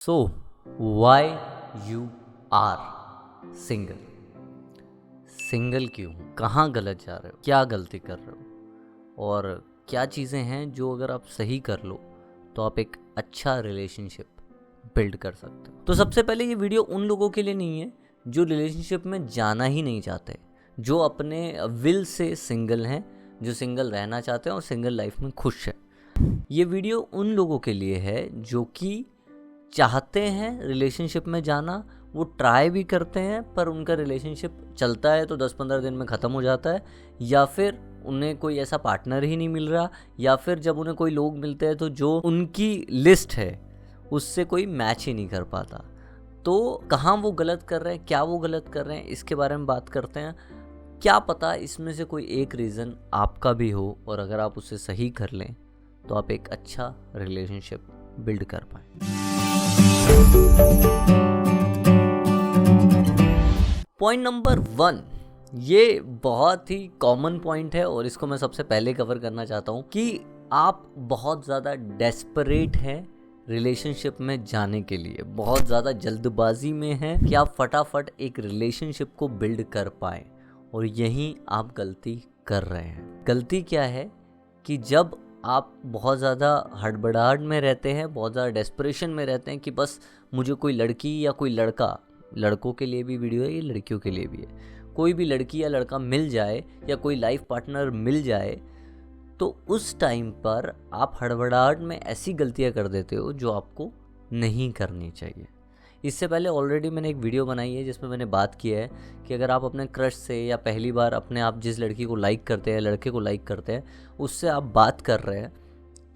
So why you are single? Single क्यों? कहाँ गलत जा रहे हो? क्या गलती कर रहे हो? और क्या चीज़ें हैं जो अगर आप सही कर लो तो आप एक अच्छा रिलेशनशिप बिल्ड कर सकते हो। तो सबसे पहले ये वीडियो उन लोगों के लिए नहीं है जो रिलेशनशिप में जाना ही नहीं चाहते, जो अपने विल से सिंगल हैं, जो सिंगल रहना चाहते हैं और सिंगल लाइफ में खुश हैं। ये वीडियो उन लोगों के लिए है जो कि चाहते हैं रिलेशनशिप में जाना, वो ट्राई भी करते हैं पर उनका रिलेशनशिप चलता है तो 10-15 दिन में ख़त्म हो जाता है, या फिर उन्हें कोई ऐसा पार्टनर ही नहीं मिल रहा, या फिर जब उन्हें कोई लोग मिलते हैं तो जो उनकी लिस्ट है उससे कोई मैच ही नहीं कर पाता। तो कहाँ वो गलत कर रहे हैं, क्या वो गलत कर रहे हैं, इसके बारे में बात करते हैं। क्या पता इसमें से कोई एक रीज़न आपका भी हो, और अगर आप उसे सही कर लें तो आप एक अच्छा रिलेशनशिप बिल्ड कर पाएँ। पॉइंट नंबर 1, ये बहुत ही कॉमन पॉइंट है और इसको मैं सबसे पहले कवर करना चाहता हूँ कि आप बहुत ज़्यादा डेस्परेट हैं रिलेशनशिप में जाने के लिए, बहुत ज़्यादा जल्दबाजी में हैं कि आप फटाफट एक रिलेशनशिप को बिल्ड कर पाएँ, और यहीं आप गलती कर रहे हैं। गलती क्या है कि जब आप बहुत ज़्यादा हड़बड़ाहट में रहते हैं, बहुत ज़्यादा डेस्परेशन में रहते हैं कि बस मुझे कोई लड़की या कोई लड़का, लड़कों के लिए भी वीडियो है, ये लड़कियों के लिए भी है, कोई भी लड़की या लड़का मिल जाए या कोई लाइफ पार्टनर मिल जाए, तो उस टाइम पर आप हड़बड़ाहट में ऐसी गलतियां कर देते हो जो आपको नहीं करनी चाहिए। इससे पहले ऑलरेडी मैंने एक वीडियो बनाई है जिसमें मैंने बात किया है कि अगर आप अपने क्रश से या पहली बार अपने आप जिस लड़की को लाइक करते हैं, लड़के को लाइक करते हैं, उससे आप बात कर रहे हैं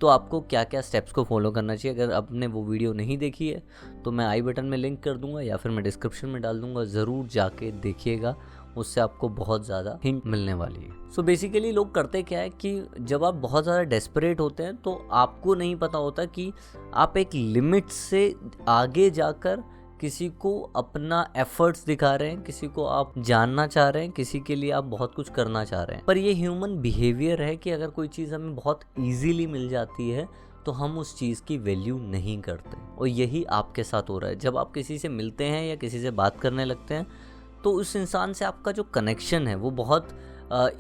तो आपको क्या क्या स्टेप्स को फॉलो करना चाहिए। अगर आपने वो वीडियो नहीं देखी है तो मैं आई बटन में लिंक कर दूंगा या फिर मैं डिस्क्रिप्शन में डाल दूंगा, ज़रूर जाके देखिएगा, उससे आपको बहुत ज़्यादा हिंट मिलने वाली है। सो बेसिकली लोग करते क्या है कि जब आप बहुत ज़्यादा डेस्परेट होते हैं तो आपको नहीं पता होता कि आप एक लिमिट से आगे जाकर किसी को अपना एफर्ट्स दिखा रहे हैं, किसी को आप जानना चाह रहे हैं, किसी के लिए आप बहुत कुछ करना चाह रहे हैं। पर ये ह्यूमन बिहेवियर है कि अगर कोई चीज़ हमें बहुत इजीली मिल जाती है तो हम उस चीज़ की वैल्यू नहीं करते, और यही आपके साथ हो रहा है। जब आप किसी से मिलते हैं या किसी से बात करने लगते हैं तो उस इंसान से आपका जो कनेक्शन है वो बहुत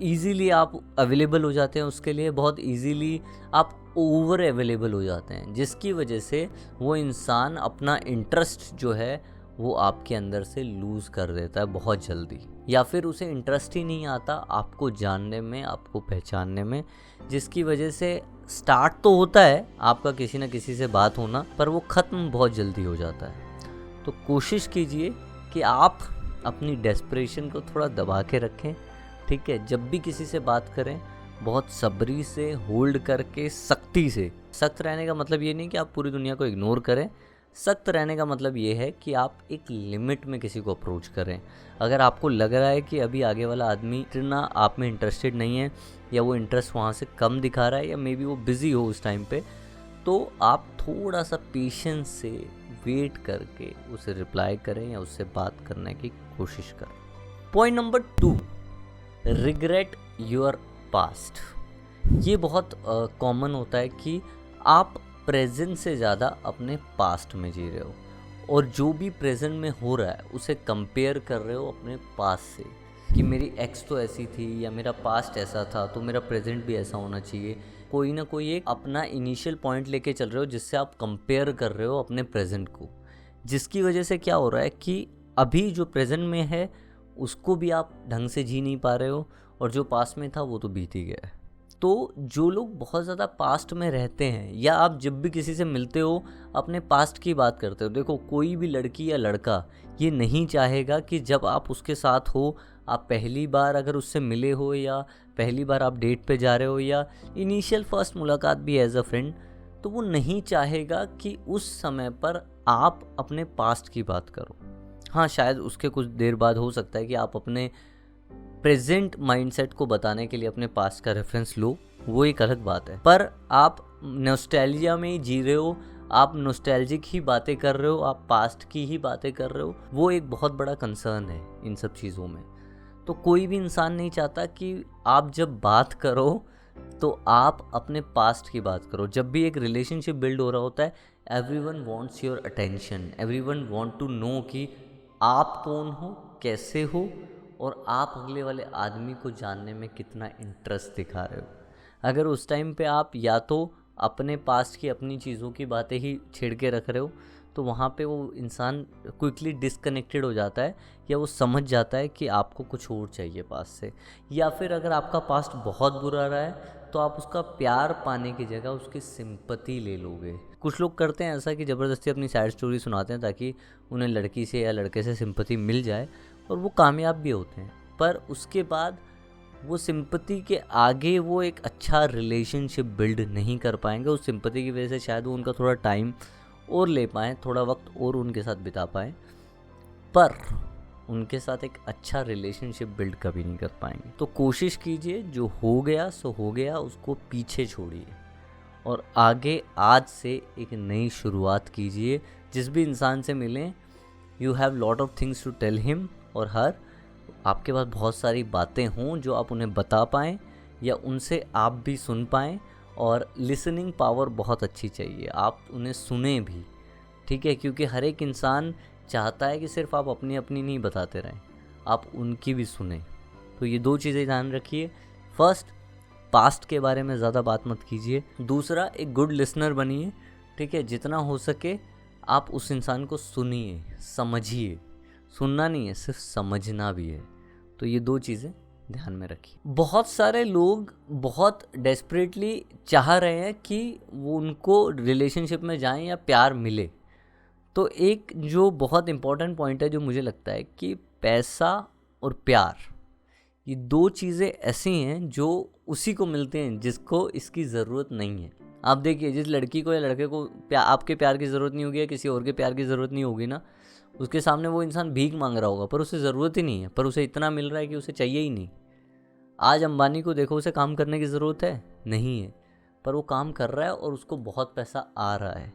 ईज़िली आप अवेलेबल हो जाते हैं उसके लिए, बहुत ईज़िली आप ओवर अवेलेबल हो जाते हैं, जिसकी वजह से वो इंसान अपना इंटरेस्ट जो है वो आपके अंदर से लूज़ कर देता है बहुत जल्दी, या फिर उसे इंटरेस्ट ही नहीं आता आपको जानने में, आपको पहचानने में, जिसकी वजह से स्टार्ट तो होता है आपका किसी न किसी से बात होना, पर वो ख़त्म बहुत जल्दी हो जाता है। तो कोशिश कीजिए कि आप अपनी डेस्परेशन को थोड़ा दबा के रखें, ठीक है। जब भी किसी से बात करें बहुत सब्री से, होल्ड करके, सख्ती से। सख्त रहने का मतलब ये नहीं कि आप पूरी दुनिया को इग्नोर करें, सख्त रहने का मतलब ये है कि आप एक लिमिट में किसी को अप्रोच करें। अगर आपको लग रहा है कि अभी आगे वाला आदमी इतना आप में इंटरेस्टेड नहीं है, या वो इंटरेस्ट वहाँ से कम दिखा रहा है, या मे बी वो बिज़ी हो उस टाइम पे, तो आप थोड़ा सा पेशेंस से वेट करके उसे रिप्लाई करें या उससे बात करने की कोशिश करें। Point number 2, regret your past. ये बहुत कॉमन होता है कि आप प्रेजेंट से ज़्यादा अपने पास्ट में जी रहे हो, और जो भी प्रेजेंट में हो रहा है उसे कंपेयर कर रहे हो अपने पास्ट से, कि मेरी एक्स तो ऐसी थी या मेरा पास्ट ऐसा था तो मेरा प्रेजेंट भी ऐसा होना चाहिए। कोई ना कोई एक अपना इनिशियल पॉइंट लेके चल रहे हो जिससे आप कंपेयर कर रहे हो अपने प्रेजेंट को, जिसकी वजह से क्या हो रहा है कि अभी जो प्रेजेंट में है उसको भी आप ढंग से जी नहीं पा रहे हो, और जो पास्ट में था वो तो बीत ही गया है। तो जो लोग बहुत ज़्यादा पास्ट में रहते हैं, या आप जब भी किसी से मिलते हो अपने पास्ट की बात करते हो, देखो कोई भी लड़की या लड़का ये नहीं चाहेगा कि जब आप उसके साथ हो, आप पहली बार अगर उससे मिले हो या पहली बार आप डेट पे जा रहे हो या इनिशियल फर्स्ट मुलाकात भी एज अ फ्रेंड, तो वो नहीं चाहेगा कि उस समय पर आप अपने पास्ट की बात करो। हाँ, शायद उसके कुछ देर बाद हो सकता है कि आप अपने प्रेजेंट माइंडसेट को बताने के लिए अपने पास्ट का रेफरेंस लो, वो एक अलग बात है। पर आप नॉस्टैल्जिया में ही जी रहे हो, आप नॉस्टैल्जिक ही बातें कर रहे हो, आप पास्ट की ही बातें कर रहे हो, वो एक बहुत बड़ा कंसर्न है इन सब चीज़ों में। तो कोई भी इंसान नहीं चाहता कि आप जब बात करो तो आप अपने पास्ट की बात करो। जब भी एक रिलेशनशिप बिल्ड हो रहा होता है, everyone wants your attention, everyone want to know कि आप कौन हो, कैसे हो, और आप अगले वाले आदमी को जानने में कितना इंटरेस्ट दिखा रहे हो। अगर उस टाइम पे आप या तो अपने पास्ट की अपनी चीज़ों की बातें ही छेड़ के रख रहे हो, तो वहाँ पे वो इंसान क्विकली डिस्कनेक्टेड हो जाता है, या वो समझ जाता है कि आपको कुछ और चाहिए पास्ट से। या फिर अगर आपका पास्ट बहुत बुरा रहा है तो आप उसका प्यार पाने की जगह उसकी सिंपैथी ले लोगे। कुछ लोग करते हैं ऐसा कि ज़बरदस्ती अपनी सैड स्टोरी सुनाते हैं ताकि उन्हें लड़की से या लड़के से सिंपैथी मिल जाए, और वो कामयाब भी होते हैं, पर उसके बाद वो सिंपैथी के आगे वो एक अच्छा रिलेशनशिप बिल्ड नहीं कर पाएंगे। उस सिंपैथी की वजह से शायद वो उनका थोड़ा टाइम और ले पाएँ, थोड़ा वक्त और उनके साथ बिता पाएँ, पर उनके साथ एक अच्छा रिलेशनशिप बिल्ड कभी नहीं कर पाएंगे। तो कोशिश कीजिए, जो हो गया सो हो गया, उसको पीछे छोड़िए और आगे आज से एक नई शुरुआत कीजिए। जिस भी इंसान से मिलें, you have lot of things to tell him और हर। आपके पास बहुत सारी बातें हों जो आप उन्हें बता पाएँ या उनसे आप भी सुन पाएँ, और लिसनिंग पावर बहुत अच्छी चाहिए, आप उन्हें सुने भी, ठीक है, क्योंकि हर एक इंसान चाहता है कि सिर्फ आप अपनी अपनी नहीं बताते रहें, आप उनकी भी सुने। तो ये दो चीज़ें ध्यान रखिए। फर्स्ट, पास्ट के बारे में ज़्यादा बात मत कीजिए। दूसरा, एक गुड लिसनर बनिए, ठीक है, जितना हो सके आप उस इंसान को सुनिए, समझिए। सुनना नहीं है, सिर्फ समझना भी है। तो ये दो चीज़ें ध्यान में रखिए। बहुत सारे लोग बहुत डेस्परेटली चाह रहे हैं कि वो उनको रिलेशनशिप में जाएं या प्यार मिले। तो एक जो बहुत इम्पॉर्टेंट पॉइंट है जो मुझे लगता है कि पैसा और प्यार, ये दो चीज़ें ऐसी हैं जो उसी को मिलते हैं जिसको इसकी ज़रूरत नहीं है। आप देखिए, जिस लड़की को या लड़के को आपके प्यार की ज़रूरत नहीं होगी या किसी और के प्यार की ज़रूरत नहीं होगी ना, उसके सामने वो इंसान भीख मांग रहा होगा, पर उसे ज़रूरत ही नहीं है, पर उसे इतना मिल रहा है कि उसे चाहिए ही नहीं। आज अंबानी को देखो, उसे काम करने की ज़रूरत है नहीं है, पर वो काम कर रहा है और उसको बहुत पैसा आ रहा है।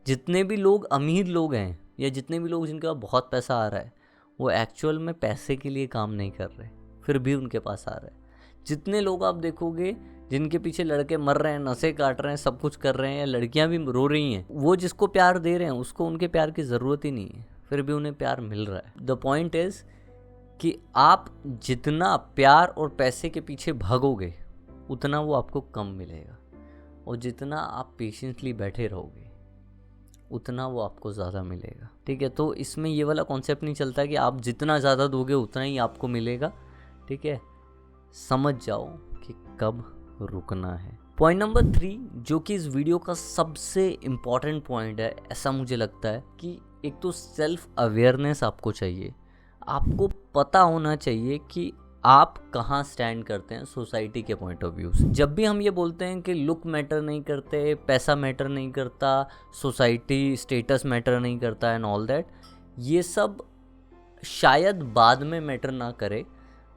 जितने भी लोग अमीर लोग हैं या जितने भी लोग जिनके पास बहुत पैसा आ रहा है, वो एक्चुअल में पैसे के लिए काम नहीं कर रहे, फिर भी उनके पास आ रहा है। जितने लोग आप देखोगे जिनके पीछे लड़के मर रहे हैं, नशे काट रहे हैं, सब कुछ कर रहे हैं, या लड़कियां भी रो रही हैं, वो जिसको प्यार दे रहे हैं उसको उनके प्यार की ज़रूरत ही नहीं है, फिर भी उन्हें प्यार मिल रहा है। द पॉइंट इज़ कि आप जितना प्यार और पैसे के पीछे भागोगे उतना वो आपको कम मिलेगा, और जितना आप पेशेंटली बैठे रहोगे उतना वो आपको ज़्यादा मिलेगा, ठीक है। तो इसमें ये वाला कॉन्सेप्ट नहीं चलता कि आप जितना ज़्यादा दोगे उतना ही आपको मिलेगा, ठीक है। समझ जाओ कि कब रुकना है। पॉइंट नंबर 3, जो कि इस वीडियो का सबसे इम्पॉर्टेंट पॉइंट है, ऐसा मुझे लगता है कि एक तो सेल्फ अवेयरनेस आपको चाहिए। आपको पता होना चाहिए कि आप कहाँ स्टैंड करते हैं सोसाइटी के पॉइंट ऑफ व्यू से। जब भी हम ये बोलते हैं कि लुक मैटर नहीं करते, पैसा मैटर नहीं करता, सोसाइटी स्टेटस मैटर नहीं करता एंड ऑल दैट, ये सब शायद बाद में मैटर ना करे,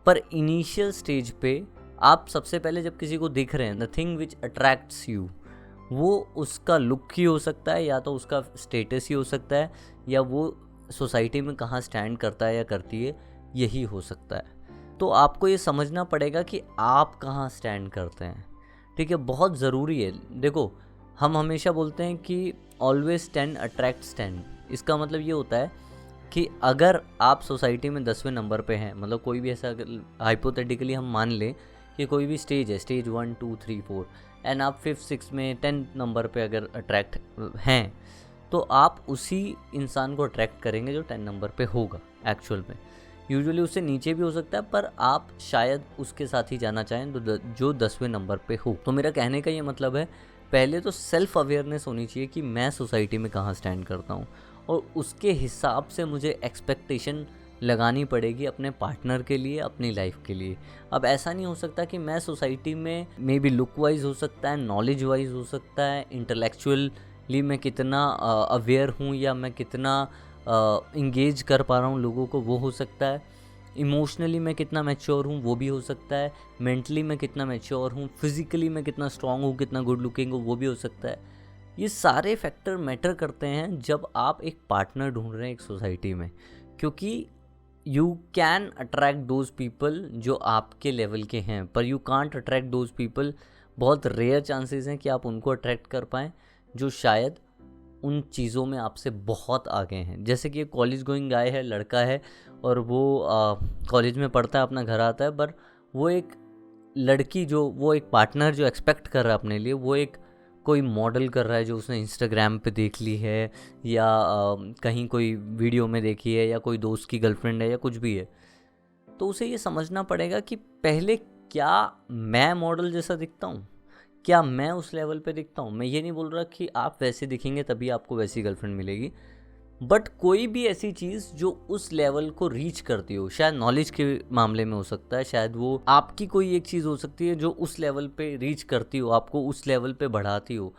पर इनिशियल स्टेज पे आप सबसे पहले जब किसी को देख रहे हैं, the thing which attracts you, वो उसका लुक ही हो सकता है, या तो उसका स्टेटस ही हो सकता है, या वो सोसाइटी में कहाँ स्टैंड करता है या करती है, यही हो सकता है। तो आपको ये समझना पड़ेगा कि आप कहाँ स्टैंड करते हैं, ठीक है, बहुत ज़रूरी है। देखो, हम हमेशा बोलते हैं कि ऑलवेज स्टैंड अट्रैक्ट स्टैंड। इसका मतलब ये होता है कि अगर आप सोसाइटी में 10वें नंबर पे हैं, मतलब कोई भी ऐसा हाइपोथेटिकली हम मान लें कि कोई भी स्टेज है, स्टेज 1 2 3 4, एंड आप 5th 6th में 10th नंबर पे अगर अट्रैक्ट हैं, तो आप उसी इंसान को अट्रैक्ट करेंगे जो 10 नंबर पे होगा एक्चुअल में। यूजुअली उससे नीचे भी हो सकता है, पर आप शायद उसके साथ ही जाना चाहें तो जो 10वें नंबर पे हो। तो मेरा कहने का ये मतलब है, पहले तो सेल्फ अवेयरनेस होनी चाहिए कि मैं सोसाइटी में कहाँ स्टैंड करता हूँ, और उसके हिसाब से मुझे एक्सपेक्टेशन लगानी पड़ेगी अपने पार्टनर के लिए, अपनी लाइफ के लिए। अब ऐसा नहीं हो सकता कि मैं सोसाइटी में मे बी लुक वाइज हो सकता है, नॉलेज वाइज हो सकता है, इंटेलेक्चुअली मैं कितना अवेयर हूँ या मैं कितना इंगेज कर पा रहा हूँ लोगों को, वो हो सकता है। इमोशनली मैं कितना मैच्योर हूँ, वो भी हो सकता है। मेंटली मैं कितना मैच्योर हूँ, फिज़िकली मैं कितना स्ट्रांग हूँ, कितना गुड लुकिंग हूँ, वो भी हो सकता है। ये सारे फैक्टर मैटर करते हैं जब आप एक पार्टनर ढूंढ रहे हैं एक सोसाइटी में, क्योंकि you can attract those people जो आपके लेवल के हैं, पर you can't attract those people, बहुत रेयर चांसेस हैं कि आप उनको अट्रैक्ट कर पाएँ जो शायद उन चीज़ों में आपसे बहुत आगे हैं। जैसे कि एक कॉलेज गोइंग गाय है, लड़का है, और वो कॉलेज में पढ़ता है, अपना घर आता है, पर वो एक लड़की जो वो एक पार्टनर जो एक्सपेक्ट कर रहा है अपने लिए, वो एक कोई मॉडल कर रहा है जो उसने इंस्टाग्राम पे देख ली है, या कहीं कोई वीडियो में देखी है, या कोई दोस्त की गर्लफ्रेंड है, या कुछ भी है। तो उसे ये समझना पड़ेगा कि पहले क्या मैं मॉडल जैसा दिखता हूँ, क्या मैं उस लेवल पे दिखता हूँ। मैं ये नहीं बोल रहा कि आप वैसे दिखेंगे तभी आपको वैसी गर्लफ्रेंड मिलेगी, बट कोई भी ऐसी चीज़ जो उस लेवल को रीच करती हो, शायद नॉलेज के मामले में हो सकता है, शायद वो आपकी कोई एक चीज़ हो सकती है जो उस लेवल पे रीच करती हो, आपको उस लेवल पे बढ़ाती हो।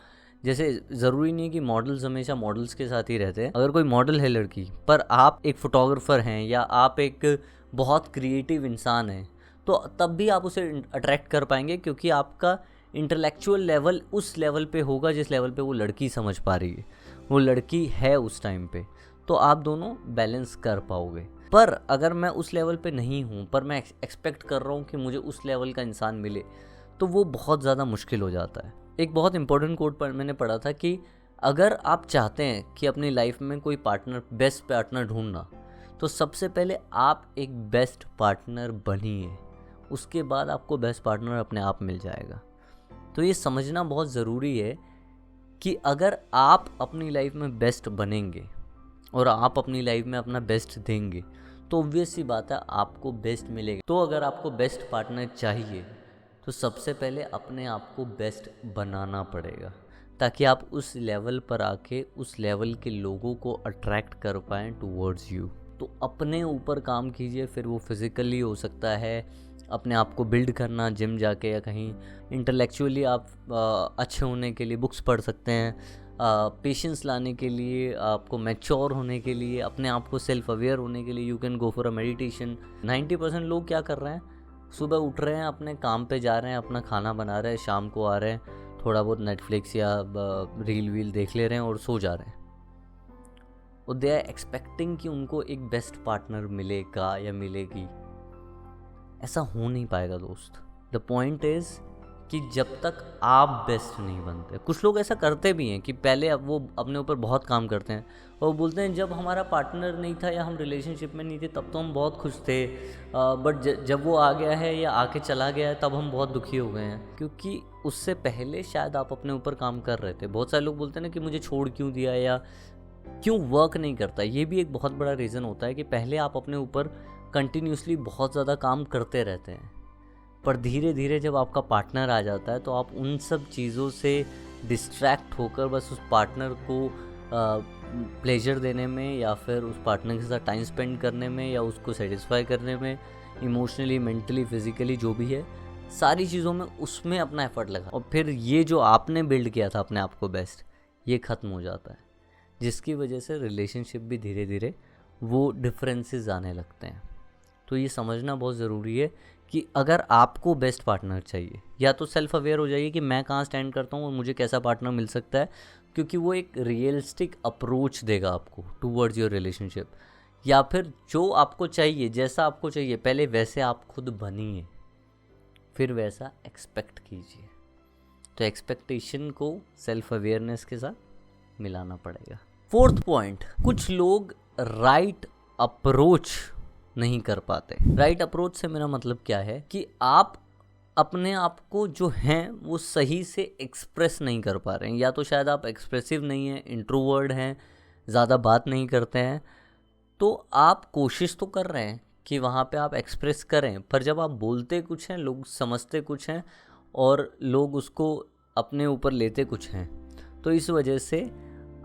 जैसे ज़रूरी नहीं है कि मॉडल्स हमेशा मॉडल्स के साथ ही रहते हैं। अगर कोई मॉडल है लड़की, पर आप एक फोटोग्राफर हैं या आप एक बहुत क्रिएटिव इंसान हैं, तो तब भी आप उसे अट्रैक्ट कर पाएंगे, क्योंकि आपका इंटेलेक्चुअल लेवल उस लेवल पे होगा जिस लेवल पे वो लड़की समझ पा रही है, वो लड़की है उस टाइम पे। तो आप दोनों बैलेंस कर पाओगे। पर अगर मैं उस लेवल पे नहीं हूँ, पर मैं एक्सपेक्ट कर रहा हूँ कि मुझे उस लेवल का इंसान मिले, तो वो बहुत ज़्यादा मुश्किल हो जाता है। एक बहुत इंपॉर्टेंट कोट पर मैंने पढ़ा था कि अगर आप चाहते हैं कि अपनी लाइफ में कोई पार्टनर, बेस्ट पार्टनर ढूंढना, तो सबसे पहले आप एक बेस्ट पार्टनर बनिए, उसके बाद आपको बेस्ट पार्टनर अपने आप मिल जाएगा। तो ये समझना बहुत ज़रूरी है कि अगर आप अपनी लाइफ में बेस्ट बनेंगे और आप अपनी लाइफ में अपना बेस्ट देंगे, तो ऑब्वियस सी बात है आपको बेस्ट मिलेगा। तो अगर आपको बेस्ट पार्टनर चाहिए, तो सबसे पहले अपने आप को बेस्ट बनाना पड़ेगा, ताकि आप उस लेवल पर आके उस लेवल के लोगों को अट्रैक्ट कर पाएँ टूवर्ड्स यू। तो अपने ऊपर काम कीजिए, फिर वो फिज़िकली हो सकता है, अपने आप को बिल्ड करना जिम जाके, या कहीं इंटेलेक्चुअली आप अच्छे होने के लिए बुक्स पढ़ सकते हैं, पेशेंस लाने के लिए, आपको मैच्योर होने के लिए, अपने आप को सेल्फ अवेयर होने के लिए you can go for a meditation. 90% लोग क्या कर रहे हैं, सुबह उठ रहे हैं, अपने काम पे जा रहे हैं, अपना खाना बना रहे हैं, शाम को आ रहे हैं, थोड़ा बहुत नेटफ्लिक्स या रील वील देख ले रहे हैं और सो जा रहे हैं। और दे आर एक्सपेक्टिंग कि उनको एक बेस्ट पार्टनर मिलेगा या मिलेगी। ऐसा हो नहीं पाएगा दोस्त। द पॉइंट इज़ कि जब तक आप बेस्ट नहीं बनते, कुछ लोग ऐसा करते भी हैं कि पहले अब वो अपने ऊपर बहुत काम करते हैं और बोलते हैं जब हमारा पार्टनर नहीं था या हम रिलेशनशिप में नहीं थे तब तो हम बहुत खुश थे, बट जब वो आ गया है या आके चला गया है तब हम बहुत दुखी हो गए हैं, क्योंकि उससे पहले शायद आप अपने ऊपर काम कर रहे थे। बहुत सारे लोग बोलते हैं ना कि मुझे छोड़ क्यों दिया या क्यों वर्क नहीं करता। ये भी एक बहुत बड़ा रीज़न होता है कि पहले आप अपने ऊपर कंटिन्यूसली बहुत ज़्यादा काम करते रहते हैं, पर धीरे धीरे जब आपका पार्टनर आ जाता है तो आप उन सब चीज़ों से डिस्ट्रैक्ट होकर बस उस पार्टनर को प्लेजर देने में, या फिर उस पार्टनर के साथ टाइम स्पेंड करने में, या उसको सेटिस्फाई करने में, इमोशनली, मेंटली, फिजिकली, जो भी है सारी चीज़ों में उसमें अपना एफर्ट लगा, और फिर ये जो आपने बिल्ड किया था अपने आप को बेस्ट, ये ख़त्म हो जाता है, जिसकी वजह से रिलेशनशिप भी धीरे धीरे वो डिफरेंसेस आने लगते हैं। तो ये समझना बहुत ज़रूरी है कि अगर आपको बेस्ट पार्टनर चाहिए, या तो सेल्फ अवेयर हो जाइए कि मैं कहाँ स्टैंड करता हूँ और मुझे कैसा पार्टनर मिल सकता है, क्योंकि वो एक रियलिस्टिक अप्रोच देगा आपको टूवर्ड्स योर रिलेशनशिप। या फिर जो आपको चाहिए, जैसा आपको चाहिए, पहले वैसे आप खुद बनिए, फिर वैसा एक्सपेक्ट कीजिए। तो एक्सपेक्टेशन को सेल्फ अवेयरनेस के साथ मिलाना पड़ेगा। फोर्थ पॉइंट, कुछ लोग राइट अप्रोच नहीं कर पाते। राइट अप्रोच से मेरा मतलब क्या है कि आप अपने आप को जो हैं वो सही से एक्सप्रेस नहीं कर पा रहे हैं, या तो शायद आप एक्सप्रेसिव नहीं हैं, इंट्रोवर्ड हैं, ज़्यादा बात नहीं करते हैं, तो आप कोशिश तो कर रहे हैं कि वहाँ पे आप एक्सप्रेस करें, पर जब आप बोलते कुछ हैं, लोग समझते कुछ हैं और लोग उसको अपने ऊपर लेते कुछ हैं, तो इस वजह से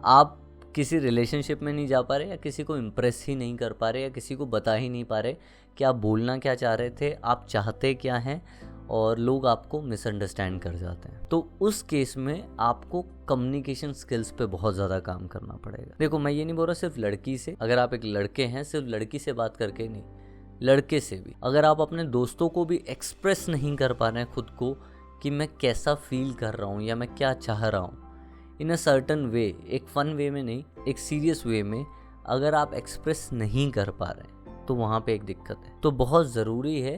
आप किसी रिलेशनशिप में नहीं जा पा रहे, या किसी को इम्प्रेस ही नहीं कर पा रहे, या किसी को बता ही नहीं पा रहे कि आप बोलना क्या चाह रहे थे, आप चाहते क्या हैं, और लोग आपको मिसअंडरस्टैंड कर जाते हैं। तो उस केस में आपको कम्युनिकेशन स्किल्स पे बहुत ज़्यादा काम करना पड़ेगा। देखो, मैं ये नहीं बोल रहा सिर्फ लड़की से, अगर आप एक लड़के हैं सिर्फ लड़की से बात करके नहीं, लड़के से भी। अगर आप अपने दोस्तों को भी एक्सप्रेस नहीं कर पा रहे हैं खुद को कि मैं कैसा फील कर रहा हूँ या मैं क्या चाह रहा हूँ इन अ सर्टन वे, एक फ़न वे में नहीं, एक सीरियस वे में, अगर आप एक्सप्रेस नहीं कर पा रहे तो वहाँ पे एक दिक्कत है। तो बहुत ज़रूरी है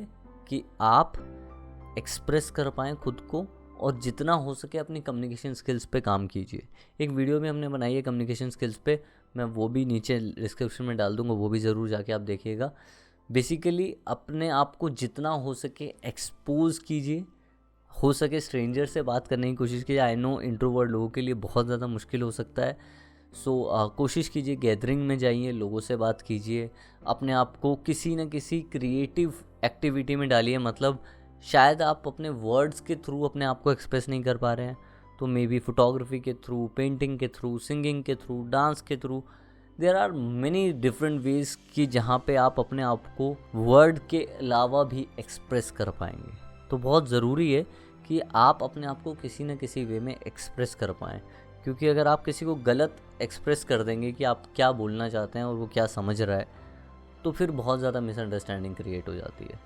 कि आप एक्सप्रेस कर पाएँ खुद को, और जितना हो सके अपनी कम्युनिकेशन स्किल्स पे काम कीजिए। एक वीडियो में हमने बनाई है कम्युनिकेशन स्किल्स पे, मैं वो भी नीचे डिस्क्रिप्शन में डाल दूँगा, वो भी ज़रूर जाके आप देखिएगा। बेसिकली अपने आप को जितना हो सके एक्सपोज कीजिए, हो सके स्ट्रेंजर से बात करने की कोशिश कीजिए। आई नो इंट्रोवर्ट लोगों के लिए बहुत ज़्यादा मुश्किल हो सकता है, सो कोशिश कीजिए गैदरिंग में जाइए, लोगों से बात कीजिए, अपने आप को किसी न किसी क्रिएटिव एक्टिविटी में डालिए। मतलब शायद आप अपने वर्ड्स के थ्रू अपने आप को एक्सप्रेस नहीं कर पा रहे हैं, तो मे बी फोटोग्राफी के थ्रू, पेंटिंग के थ्रू, सिंगिंग के थ्रू, डांस के through, there are many different ways कि जहाँ पे आप अपने आप को वर्ड के अलावा भी एक्सप्रेस कर पाएंगे। तो बहुत ज़रूरी है कि आप अपने आप को किसी न किसी वे में एक्सप्रेस कर पाएँ, क्योंकि अगर आप किसी को गलत एक्सप्रेस कर देंगे कि आप क्या बोलना चाहते हैं और वो क्या समझ रहा है, तो फिर बहुत ज़्यादा मिसअंडरस्टैंडिंग क्रिएट हो जाती है।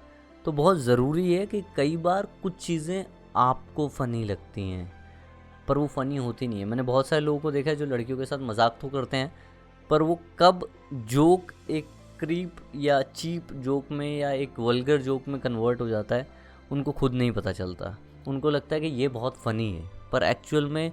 तो बहुत ज़रूरी है कि कई बार कुछ चीज़ें आपको फ़नी लगती हैं पर वो फ़नी होती नहीं है। मैंने बहुत सारे लोगों को देखा है जो लड़कियों के साथ मजाक तो करते हैं, पर वो कब जोक एक क्रीप या चीप जोक में या एक वल्गर जोक में कन्वर्ट हो जाता है उनको खुद नहीं पता चलता। उनको लगता है कि ये बहुत फ़नी है, पर एक्चुअल में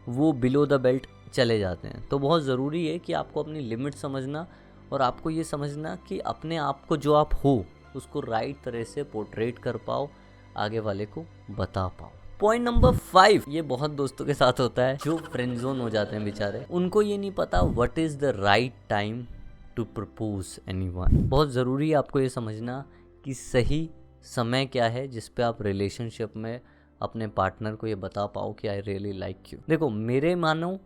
वो बिलो द बेल्ट चले जाते हैं। तो बहुत ज़रूरी है कि आपको अपनी लिमिट समझना और आपको ये समझना कि अपने आप को जो आप हो उसको राइट तरह से पोर्ट्रेट कर पाओ, आगे वाले को बता पाओ। पॉइंट नंबर 5, ये बहुत दोस्तों के साथ होता है जो फ्रेंड जोन हो जाते हैं बेचारे। उनको ये नहीं पता what is the right time to propose anyone. बहुत ज़रूरी है आपको ये समझना कि सही समय क्या है जिस पे आप रिलेशनशिप में अपने पार्टनर को ये बता पाओ कि आई रियली लाइक यू। देखो मेरे मानो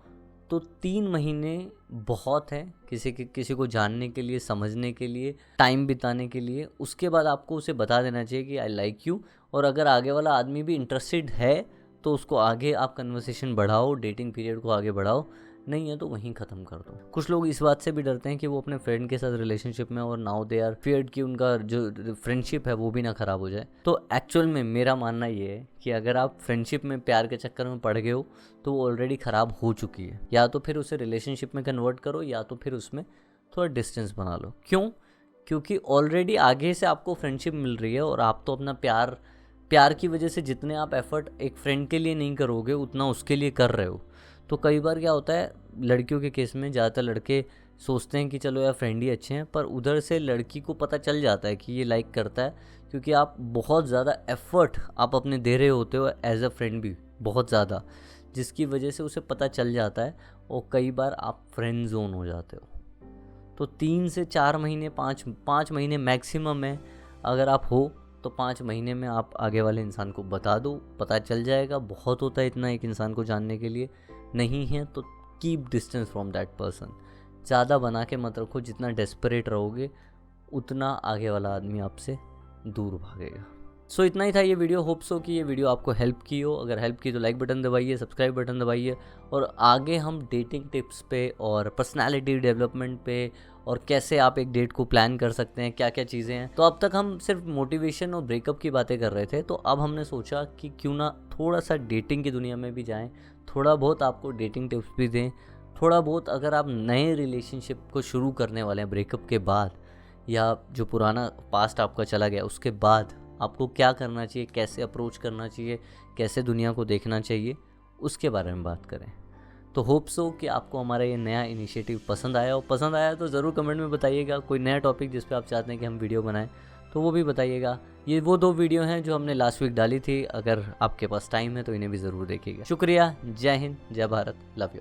तो 3 महीने बहुत है किसी को जानने के लिए, समझने के लिए, टाइम बिताने के लिए। उसके बाद आपको उसे बता देना चाहिए कि आई लाइक यू, और अगर आगे वाला आदमी भी इंटरेस्टेड है तो उसको आगे आप कन्वर्सेशन बढ़ाओ, डेटिंग पीरियड को आगे बढ़ाओ, नहीं है तो वहीं ख़त्म कर दो। कुछ लोग इस बात से भी डरते हैं कि वो अपने फ्रेंड के साथ रिलेशनशिप में और नाउ दे आर फियर्ड कि उनका जो फ्रेंडशिप है वो भी ना ख़राब हो जाए। तो एक्चुअल में मेरा मानना ये है कि अगर आप फ्रेंडशिप में प्यार के चक्कर में पड़ गए हो तो वो ऑलरेडी ख़राब हो चुकी है। या तो फिर उसे रिलेशनशिप में कन्वर्ट करो या तो फिर उसमें थोड़ा डिस्टेंस बना लो। क्यों? क्योंकि ऑलरेडी आगे से आपको फ्रेंडशिप मिल रही है और आप तो अपना प्यार की वजह से जितने आप एफर्ट एक फ्रेंड के लिए नहीं करोगे उतना उसके लिए कर रहे हो। तो कई बार क्या होता है, लड़कियों के केस में ज़्यादातर लड़के सोचते हैं कि चलो यार फ्रेंड ही अच्छे हैं, पर उधर से लड़की को पता चल जाता है कि ये लाइक करता है, क्योंकि आप बहुत ज़्यादा एफर्ट आप अपने दे रहे होते हो एज अ फ्रेंड भी बहुत ज़्यादा, जिसकी वजह से उसे पता चल जाता है और कई बार आप फ्रेंड जोन हो जाते हो। तो 3 से 4 महीने, 5 महीने मैक्सिमम है। अगर आप हो तो 5 महीने में आप आगे वाले इंसान को बता दो, पता चल जाएगा। बहुत होता है इतना एक इंसान को जानने के लिए। नहीं है तो keep distance from that person. ज़्यादा बना के मत रखो, जितना डेस्परेट रहोगे उतना आगे वाला आदमी आपसे दूर भागेगा। सो इतना ही था ये वीडियो। होप सो कि ये वीडियो आपको हेल्प की हो। अगर हेल्प की तो लाइक बटन दबाइए, सब्सक्राइब बटन दबाइए, और आगे हम डेटिंग टिप्स पे और पर्सनालिटी डेवलपमेंट पे और कैसे आप एक डेट को प्लान कर सकते हैं, क्या क्या चीज़ें हैं। तो अब तक हम सिर्फ मोटिवेशन और ब्रेकअप की बातें कर रहे थे, तो अब हमने सोचा कि क्यों ना थोड़ा सा डेटिंग की दुनिया में भी जाएं, थोड़ा बहुत आपको डेटिंग टिप्स भी दें, थोड़ा बहुत अगर आप नए रिलेशनशिप को शुरू करने वाले हैं ब्रेकअप के बाद, या जो पुराना पास्ट आपका चला गया उसके बाद आपको क्या करना चाहिए, कैसे अप्रोच करना चाहिए, कैसे दुनिया को देखना चाहिए, उसके बारे में बात करें। तो होप सो कि आपको हमारा ये नया इनिशिएटिव पसंद आया हो। पसंद आया तो ज़रूर कमेंट में बताइएगा। कोई नया टॉपिक जिस पे आप चाहते हैं कि हम वीडियो बनाएं तो वो भी बताइएगा। ये वो 2 वीडियो हैं जो हमने लास्ट वीक डाली थी। अगर आपके पास टाइम है तो इन्हें भी ज़रूर देखिएगा। शुक्रिया। जय हिंद, जय भारत, लव यू।